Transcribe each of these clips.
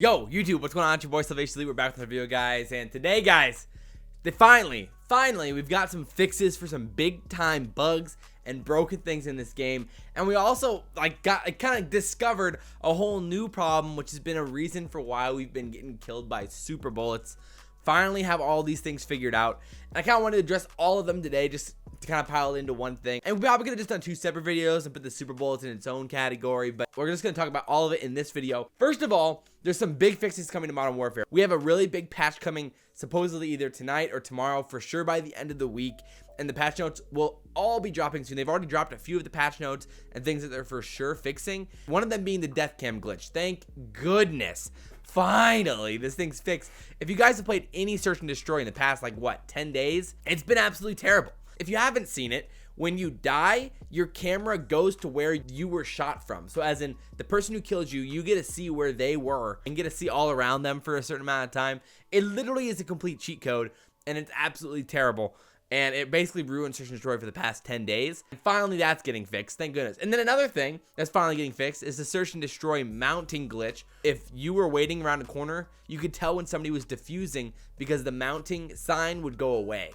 Yo, YouTube, what's going on? It's your boy Salvation Elite. We're back with another video, guys. And today, guys, finally, we've got some fixes for some big time bugs and broken things in this game. And we also kind of discovered a whole new problem, which has been a reason for why we've been getting killed by super bullets. Finally have all these things figured out. And I kind of wanted to address all of them today, just to kind of pile it into one thing. And we probably could have just done two separate videos and put the super bullets in its own category, but we're just going to talk about all of it in this video. First of all, there's some big fixes coming to Modern Warfare. We have a really big patch coming supposedly either tonight or tomorrow, for sure by the end of the week, and the patch notes will all be dropping soon. They've already dropped a few of the patch notes and things that they're for sure fixing, one of them being the death cam glitch. Thank goodness, finally this thing's fixed. If you guys have played any search and destroy in the past 10 days, it's been absolutely terrible. If you haven't seen it, when you die, your camera goes to where you were shot from. So as in, the person who killed you, you get to see where they were and get to see all around them for a certain amount of time. It literally is a complete cheat code, and it's absolutely terrible. And it basically ruined search and destroy for the past 10 days. And finally, that's getting fixed, thank goodness. And then another thing that's finally getting fixed is the search and destroy mounting glitch. If you were waiting around a corner, you could tell when somebody was defusing because the mounting sign would go away.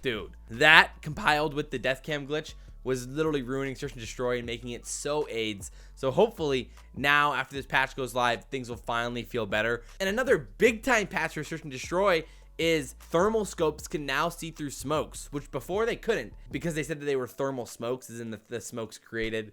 Dude, that compiled with the death cam glitch was literally ruining search and destroy and making it so AIDS. So hopefully now after this patch goes live, things will finally feel better. And another big time patch for search and destroy is thermal scopes can now see through smokes, which before they couldn't, because they said that they were thermal smokes, as in the smokes created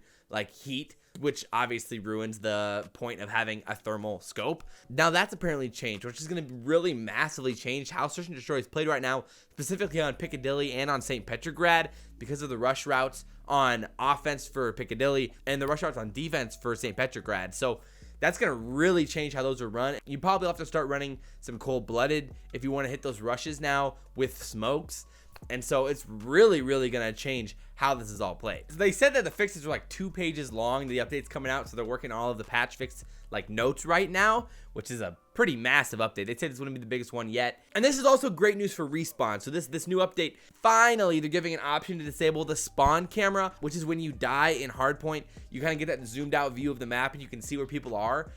heat, which obviously ruins the point of having a thermal scope. Now that's apparently changed, which is going to really massively change how search and destroy is played right now, specifically on Piccadilly and on St. Petrograd, because of the rush routes on offense for Piccadilly and the rush routes on defense for St. Petrograd. So that's going to really change how those are run. You probably have to start running some cold-blooded if you want to hit those rushes now with smokes. And so it's really going to change how this is all played. So they said that the fixes were 2 pages long, the update's coming out, so they're working on all of the patch fix notes right now, which is a pretty massive update. They said it's going to be the biggest one yet. And this is also great news for Respawn. So this new update, finally they're giving an option to disable the spawn camera, which is when you die in Hardpoint, you kind of get that zoomed out view of the map and you can see where people are.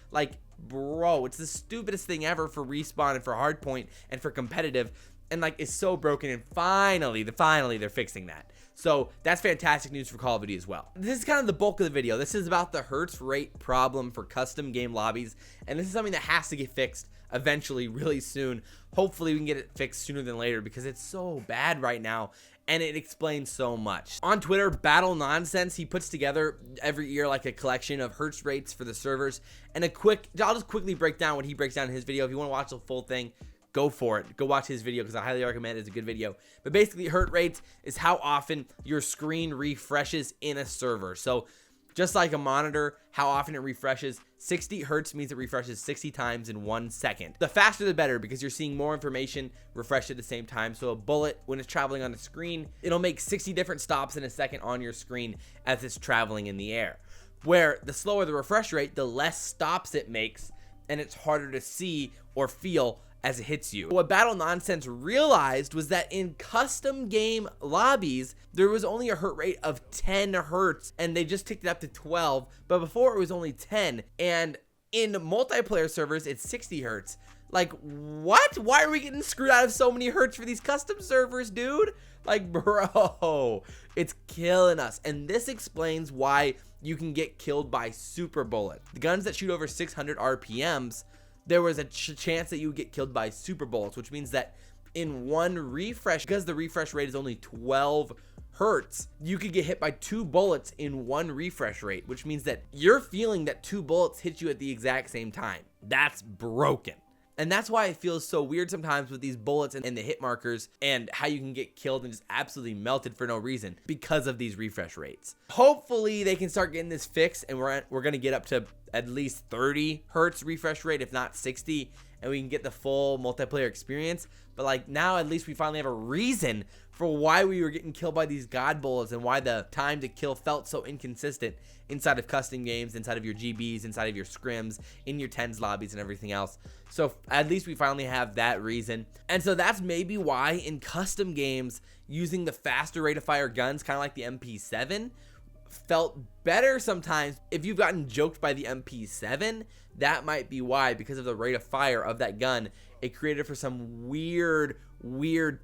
Bro, it's the stupidest thing ever for Respawn and for Hardpoint and for competitive. And it's so broken, and finally they're fixing that. So that's fantastic news for Call of Duty as well. This is kind of the bulk of the video. This is about the hertz rate problem for custom game lobbies, and this is something that has to get fixed eventually, really soon. Hopefully we can get it fixed sooner than later, because it's so bad right now and it explains so much. On Twitter, Battle Nonsense, he puts together every year a collection of hertz rates for the servers, and I'll just quickly break down what he breaks down in his video. If you want to watch the full thing, go for it. Go watch his video, because I highly recommend it. It's a good video. But basically, hertz rates is how often your screen refreshes in a server. So just like a monitor, how often it refreshes. 60 hertz means it refreshes 60 times in 1 second. The faster the better, because you're seeing more information refresh at the same time. So a bullet, when it's traveling on a screen, it'll make 60 different stops in a second on your screen as it's traveling in the air. Where the slower the refresh rate, the less stops it makes, and it's harder to see or feel as it hits you. What Battle Nonsense realized was that in custom game lobbies, there was only a hertz rate of 10 hertz, and they just ticked it up to 12, but before it was only 10. And in multiplayer servers, it's 60 hertz. What? Why are we getting screwed out of so many hertz for these custom servers, dude? Bro, it's killing us. And this explains why you can get killed by super bullets. The guns that shoot over 600 RPMs, there was a chance that you would get killed by super bullets, which means that in one refresh, because the refresh rate is only 12 hertz, you could get hit by 2 bullets in one refresh rate, which means that you're feeling that 2 bullets hit you at the exact same time. That's broken. And that's why it feels so weird sometimes with these bullets and the hit markers, and how you can get killed and just absolutely melted for no reason because of these refresh rates. Hopefully they can start getting this fixed, and we're going to get up to at least 30 hertz refresh rate, if not 60, and we can get the full multiplayer experience. But now at least we finally have a reason for why we were getting killed by these god bullets, and why the time to kill felt so inconsistent inside of custom games, inside of your GBs, inside of your scrims, in your 10s lobbies and everything else. So at least we finally have that reason. And so that's maybe why in custom games, using the faster rate of fire guns, kind of like the MP7, felt better sometimes. If you've gotten joked by the MP7, that might be why, because of the rate of fire of that gun, it created for some weird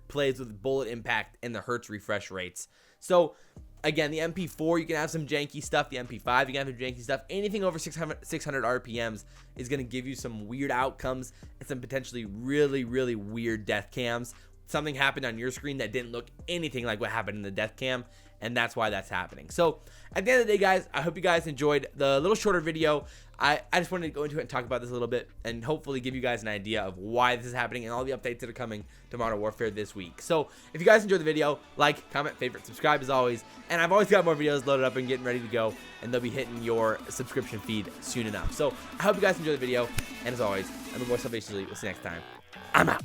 plays with bullet impact and the hertz refresh rates. So again, the MP4, you can have some janky stuff. The MP5, you can have some janky stuff. Anything over 600 RPMs is going to give you some weird outcomes and some potentially really weird death cams. Something happened on your screen that didn't look anything like what happened in the death cam, and that's why that's happening. So at the end of the day, guys, I hope you guys enjoyed the little shorter video. I just wanted to go into it and talk about this a little bit and hopefully give you guys an idea of why this is happening and all the updates that are coming to Modern Warfare this week. So if you guys enjoyed the video, like, comment, favorite, subscribe as always. And I've always got more videos loaded up and getting ready to go, and they'll be hitting your subscription feed soon enough. So I hope you guys enjoyed the video, and as always, I'm the voice of Salvation Elite. We'll see you next time. I'm out.